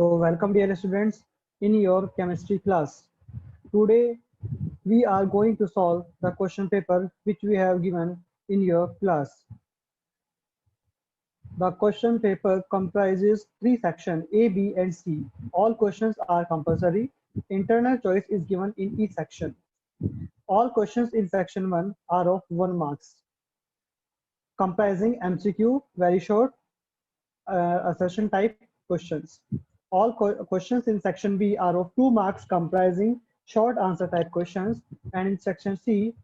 So welcome dear students in your chemistry class. Today we are going to solve the question paper which we have given in your class. The question paper comprises three sections A, B and C. All questions are compulsory. Internal choice is given in each section. All questions in section 1 are of 1 marks, comprising MCQ, very short, assertion type questions. All questions in section B are of 2 marks, comprising short answer type questions, and in section C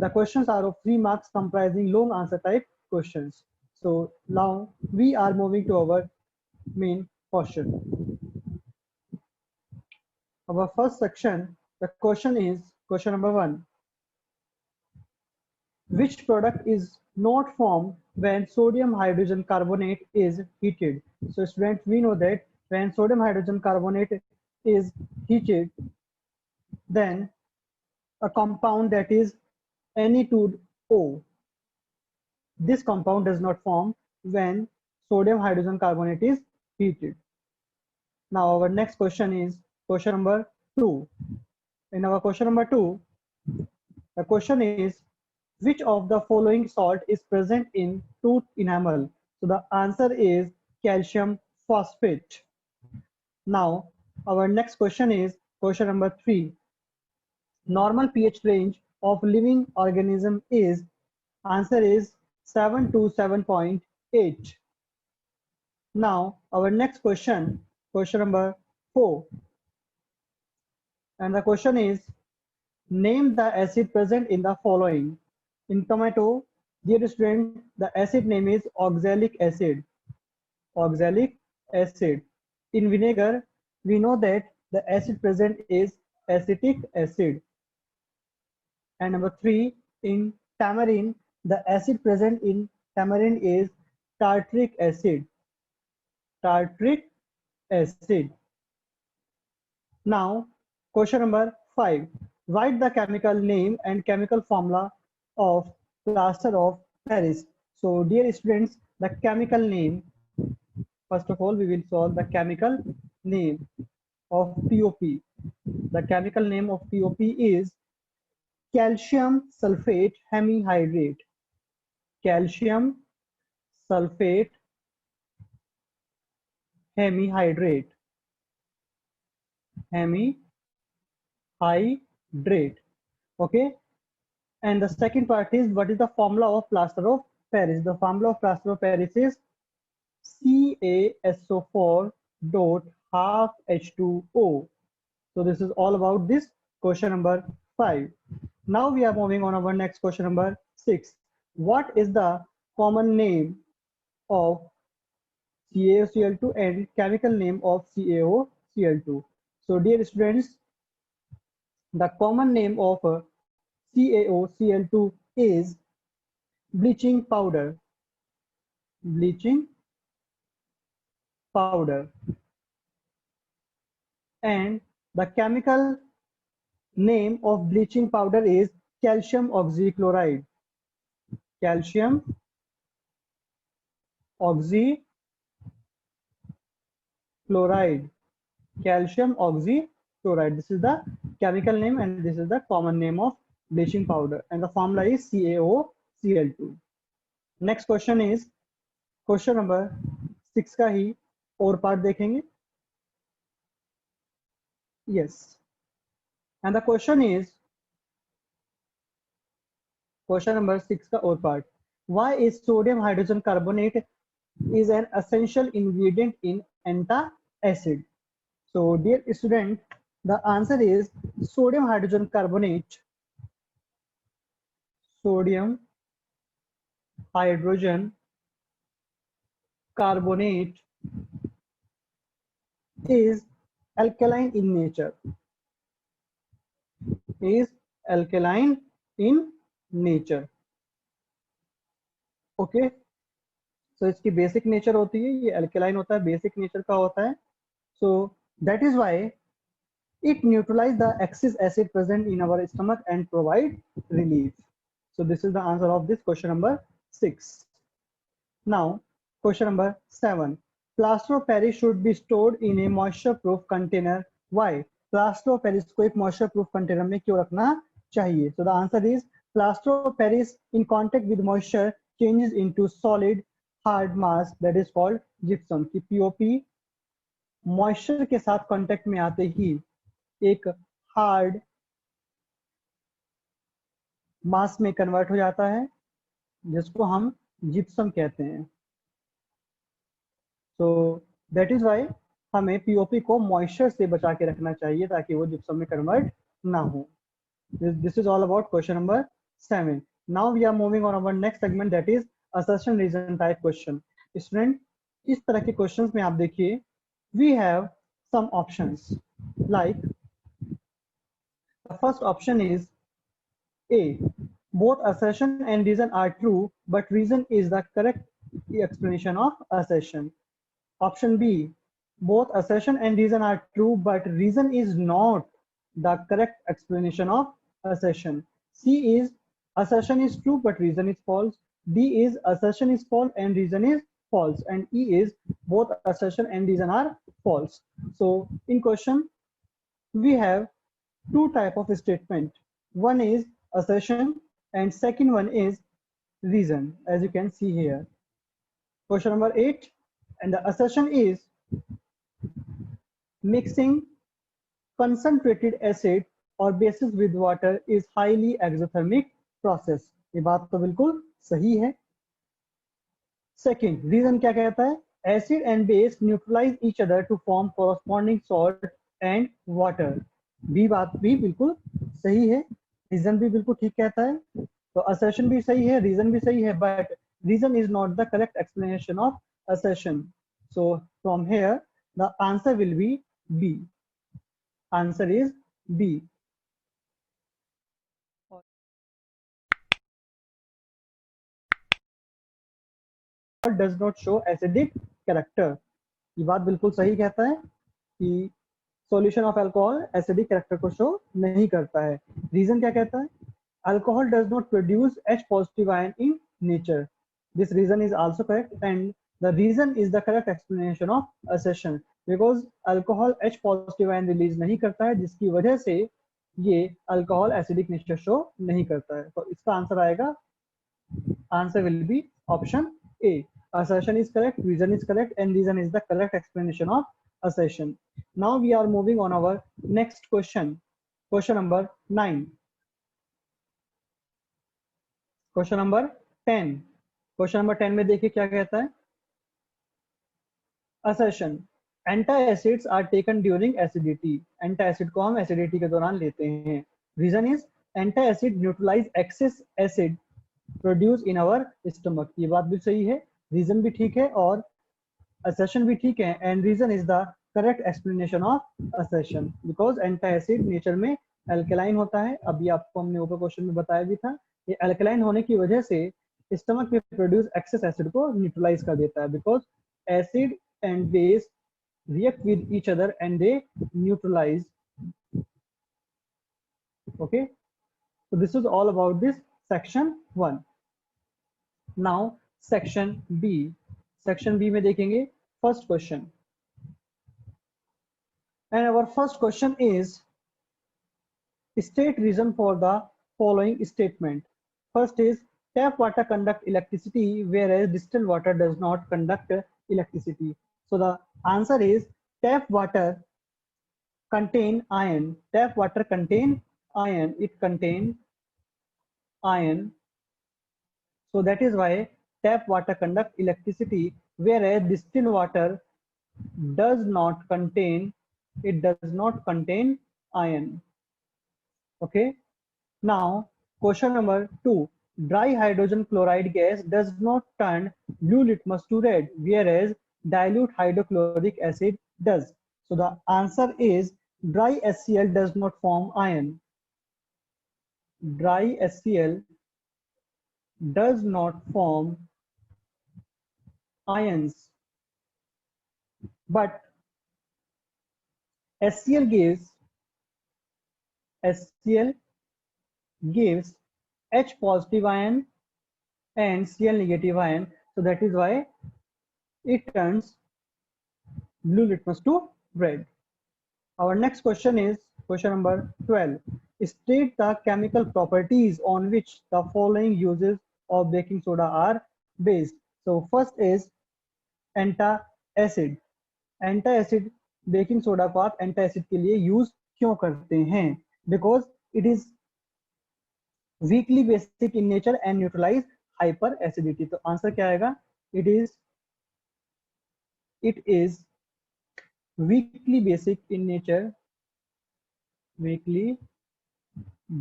the questions are of 3 marks, comprising long answer type questions. So now we are moving to our main portion. Our first section, the question is question number 1. Which product is not formed when sodium hydrogen carbonate is heated? So students, we know that when sodium hydrogen carbonate is heated, then a compound that is Ne2O, this compound does not form when sodium hydrogen carbonate is heated. Now our next question is question number 2. In our question number 2, the question is, which of the following salt is present in tooth enamel? So the answer is calcium phosphate. Now our next question is question number 3. Normal pH range of living organism is, answer is 7 to 7.8. Now our next question, question number 4. And the question is, name the acid present in the following. In tomato, dear student, the acid name is oxalic acid. Oxalic acid. In vinegar, we know that the acid present is acetic acid. And number 3, in tamarind, the acid present in tamarind is tartaric acid. Tartaric acid. Now, question number 5. Write the chemical name and chemical formula of plaster of Paris. So, dear students, the chemical name, first of all, we will solve the chemical name of POP. The chemical name of POP is calcium sulfate hemihydrate. Calcium sulfate hemihydrate. Hemihydrate. Okay. And the second part is, what is the formula of plaster of Paris? The formula of plaster of Paris is CaSO4 dot half H2O. So this is all about this question number 5. Now we are moving on our next question number 6. What is the common name of CaOCl2 and chemical name of CaOCl2? So dear students, the common name of CaOCl2 is bleaching powder. Bleaching powder. And the chemical name of bleaching powder is calcium oxychloride. Calcium oxychloride. Calcium oxychloride. This is the chemical name and this is the common name of bleaching powder, and the formula is CaOCl2. Next question is question number 6 का ही और part देखेंगे. Yes, and the question is question number 6 का और part. Why is sodium hydrogen carbonate is an essential ingredient in antacid? So dear student, the answer is sodium hydrogen carbonate. Sodium hydrogen carbonate is alkaline in nature. Is alkaline in nature. Okay. So इसकी basic nature होती है, ये alkaline होता है, basic nature का होता है. So that is why it neutralizes the excess acid present in our stomach and provide relief. So this is the answer of this question number 6. Now question number 7. Plaster of Paris should be stored in A moisture proof container, why? Plaster of Paris को एक moisture proof container में क्यों रखना चाहिए? सो the answer is plaster of Paris in contact with moisture changes into solid hard mass that is called gypsum. की POP moisture के साथ contact में आते ही एक हार्ड मास में कन्वर्ट हो जाता है जिसको हम जिप्सम कहते हैं। तो दैट इज वाई हमें पीओपी को मॉइस्चर से बचा के रखना चाहिए ताकि वो जिप्सम में कन्वर्ट ना हो। This is all about question number 7। Now we are moving on our next segment that is assertion reason type question. Student, इस तरह के क्वेश्चंस में आप देखिए we have some options like the first option is A. Both assertion and reason are true, but reason is the correct explanation of assertion. Option B. Both assertion and reason are true, but reason is not the correct explanation of assertion. C is assertion is true, but reason is false. D is assertion is false and reason is false. And E is both assertion and reason are false. So in question, we have two type of statement. One is assertion and second one is reason, as you can see here. Question number 8, and the assertion is mixing concentrated acid or bases with water is highly exothermic process. ये बात तो बिल्कुल सही है। Second, reason क्या कहता है? Acid and base neutralize each other to form corresponding salt and water. भी बात भी बिल्कुल सही है। रीजन भी बिल्कुल ठीक कहता है। तो असर्शन भी सही है, रीजन भी सही है, but reason is not the correct explanation of assertion. So from here the answer will be B. Answer is B. Does not show acidic character. ये बात बिल्कुल सही कहता है कि solution of alcohol acidic character को शो नहीं करता है। रीजन क्या कहता है? Alcohol does not produce H positive ion in nature. This reason is also correct, and the reason is the correct explanation of assertion because alcohol H positive ion release नहीं करता है, जिसकी वजह से ये alcohol acidic nature show नहीं करता है। तो इसका आंसर आएगा, answer will be option A. Assertion is correct, reason is correct, and reason is the correct explanation of assertion. Now we are moving on our next question. Question number 9. Question number 10। Question number 10 में देखिए क्या कहता है। Assertion, antacids are taken during acidity. Antacid को हम acidity के दौरान लेते हैं। Reason is antacid neutralize excess acid produce in our stomach. ये बात भी सही है, रीजन भी ठीक है और असर्शन भी ठीक है, and reason is the correct explanation of assertion because antacid nature में एल्केलाइन होता है। अभी आपको हमने ऊपर क्वेश्चन में बताया भी था, ये अल्कलाइन होने की वजह से स्टमक में प्रोड्यूस एक्सेस एसिड को न्यूट्रलाइज कर देता है because acid and base react with each other and they neutralize. Okay, so this is all about this section 1. Now section B. section B में देखेंगे first question, and our first question is state reason for the following statement. First is tap water conduct electricity whereas distilled water does not conduct electricity. So the answer is tap water contain iron. Tap water contain iron. It contain iron. So that is why tap water conduct electricity whereas distilled water does not contain, it does not contain iron. Okay, now question number 2. Dry hydrogen chloride gas does not turn blue litmus to red, whereas dilute hydrochloric acid does. So the answer is dry HCl does not form iron. Dry HCl does not form ions, but HCl gives H positive ion and Cl negative ion, so that is why it turns blue litmus to red. Our next question is question number 12. State the chemical properties on which the following uses of baking soda are based. So first is antacid. Antacid, baking soda को आप antacid के लिए use क्यों करते हैं? Because it is weakly basic in nature and neutralize hyper acidity. तो answer क्या आएगा? It is weakly basic in nature, weakly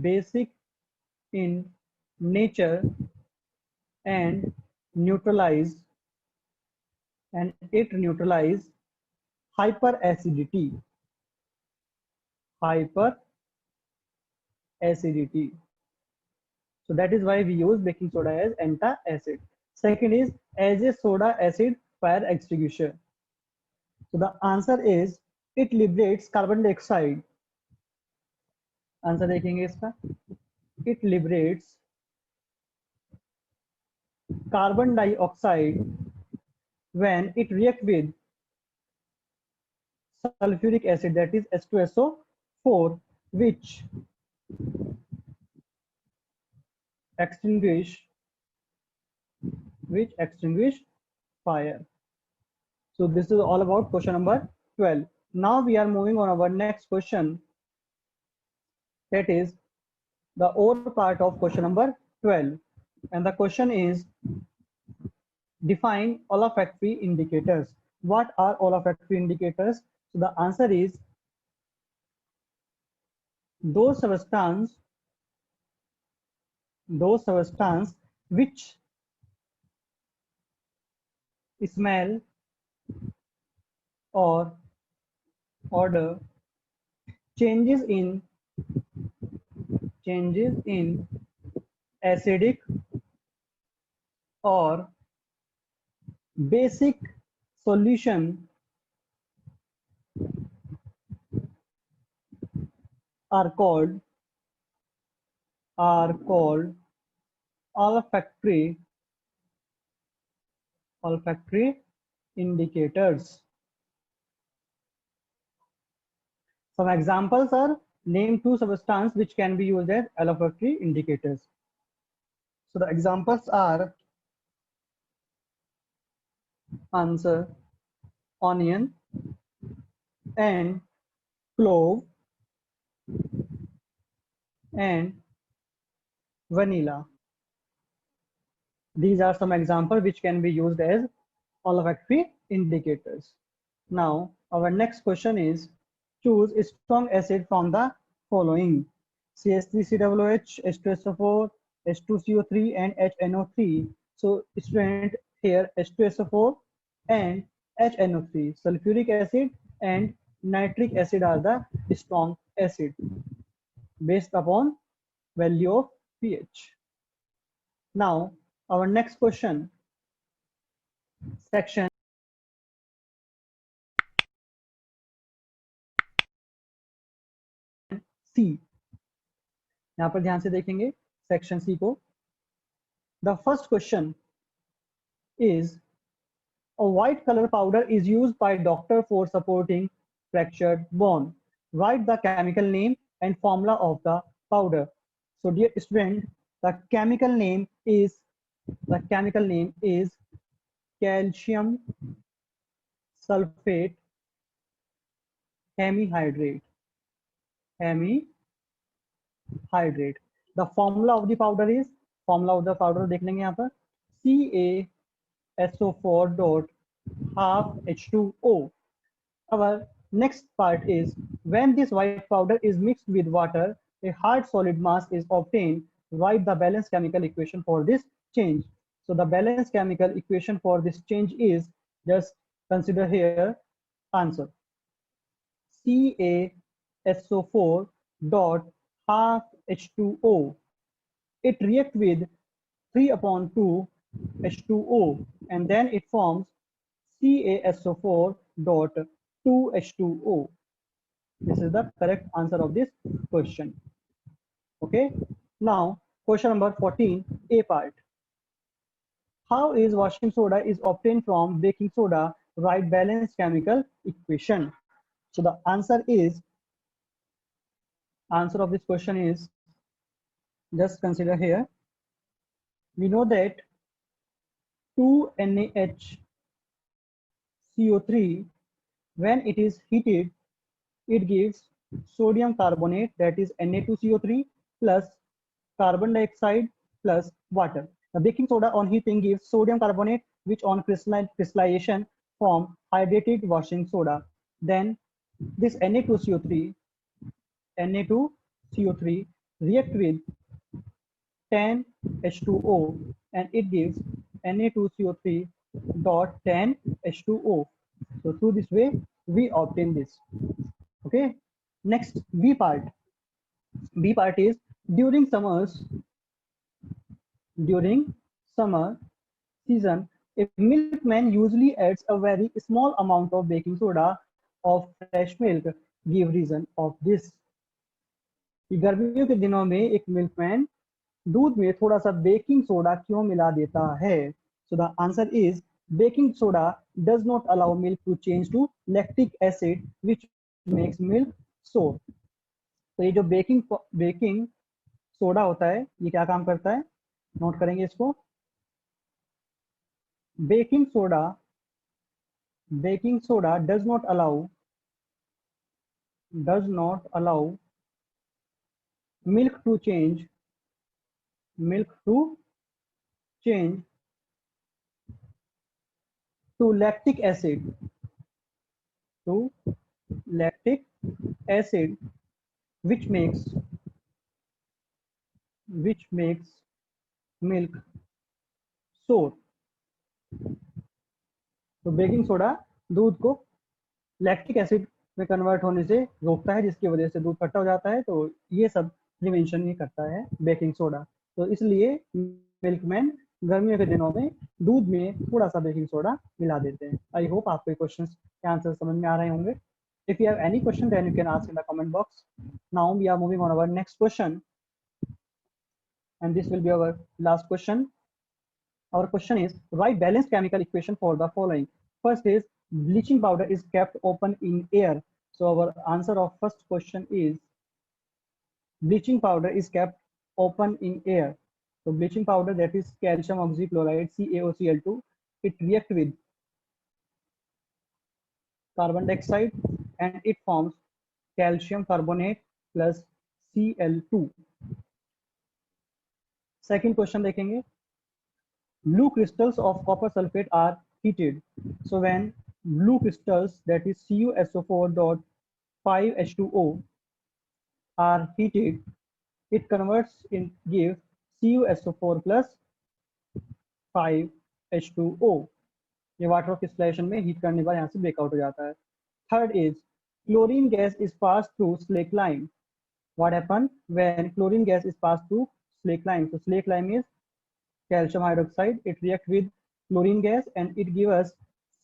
basic in nature and neutralize and it neutralize hyperacidity. So that is why we use baking soda as antacid. Second is as a soda acid fire extinguisher. So the answer is it liberates carbon dioxide. Answer देखेंगे इसका. It liberates carbon dioxide when it reacts with sulfuric acid, that is H2SO4, which extinguish fire. So this is all about question number 12. Now we are moving on our next question, that is the or part of question number 12, and the question is define olfactory indicators. What are olfactory indicators? So the answer is those substances which smell or odor changes in acidic or basic solution are called olfactory indicators. Some examples are: name two substances which can be used as olfactory indicators. So the examples are answer onion and clove and vanilla. These are some examples which can be used as olfactory indicators. Now our next question is choose a strong acid from the following: CH3COOH, H2SO4, H2CO3 and HNO3. So student, here H2SO4 and HNO3, sulfuric acid and nitric acid are the strong acid based upon value of pH. Now our next question, section C. यहाँ पर ध्यान से देखेंगे section C को. The first question is a white color powder is used by doctor for supporting fractured bone. Write the chemical name and formula of the powder. So dear student, the chemical name is calcium sulfate hemihydrate. The formula of the powder is, देख लेंगे यहाँ पर, CaSO4 dot half H2O. Our next part is when this white powder is mixed with water, a hard solid mass is obtained. Write the balanced chemical equation for this change. So the balanced chemical equation for this change is, just consider here answer, CaSO4 dot half H2O. It reacts with 3/2 H2O and then it forms CaSO4 dot 2 H2O. This is the correct answer of this question. Okay, now question number 14, A part. How is washing soda is obtained from baking soda? write balanced chemical equation. So the answer of this question is, just consider here, we know that 2NaHCO3, when it is heated, it gives sodium carbonate, that is Na2CO3 plus carbon dioxide plus water. The baking soda on heating gives sodium carbonate, which on crystallization form hydrated washing soda. Then this Na2CO3 react with 10H2O and it gives Na2CO3 dot 10H2O. So through this way we obtain this. Okay, next B part. B part is during summer season, a milkman usually adds a very small amount of baking soda of fresh milk. Give reason of this. गर्मियों के दिनों में एक milkman दूध में थोड़ा सा baking soda क्यों मिला देता है? So the answer is baking soda does not allow milk to change to lactic acid which makes milk sour. तो ये जो बेकिंग सोडा होता है, ये क्या काम करता है, नोट करेंगे इसको. Baking soda does not allow milk to change to lactic acid which makes milk sour. तो बेकिंग सोडा दूध को लैक्टिक एसिड में कन्वर्ट होने से रोकता है, जिसकी वजह से दूध खट्टा हो जाता है. तो ये सब प्रिवेंशन ही करता है बेकिंग सोडा. तो इसलिए मिल्कमैन गर्मियों के दिनों में दूध में थोड़ा सा बेकिंग सोडा मिला देते हैं. आई होप आपको क्वेश्चन के आंसर समझ में आ रहे होंगे. If you have any question then you can ask in the comment box. Now we are moving on our next question and this will be our last question. Our question is, write balanced chemical equation for the following. First is bleaching powder is kept open in air. So our answer of first question is bleaching powder is kept open in air. So bleaching powder, that is calcium oxychloride CaOCl2, it reacts with carbon dioxide and it forms calcium carbonate plus Cl2. Second question देखेंगे. Blue crystals of copper sulfate are heated. So when blue crystals, that is CuSO4.5H2O, are heated, it converts in gives CuSO4 plus 5H2O. ये water of crystallization में heat करने के बाद यहाँ से breakout हो जाता है. Third is chlorine gas is pass through slack lime. What happens when chlorine gas is passed through slake lime? So slake lime is calcium hydroxide. It reacts with chlorine gas and it gives us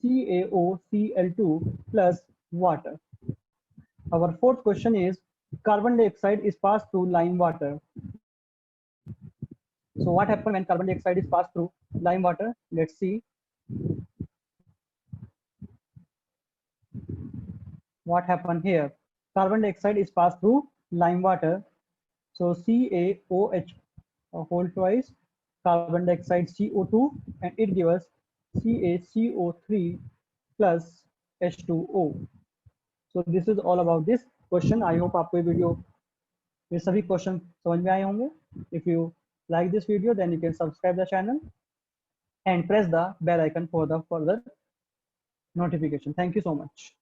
CaOCl2 plus water. Our fourth question is carbon dioxide is passed through lime water. So what happens when carbon dioxide is passed through lime water? Let's see. What happened here? Carbon dioxide is passed through lime water. So CaOH whole twice carbon dioxide CO2 and it gives us CaCO3 plus H2O. So this is all about this question. I hope आपको ये video ये सभी question समझ में आए होंगे. If you like this video then you can subscribe the channel and press the bell icon for the further notification. Thank you so much.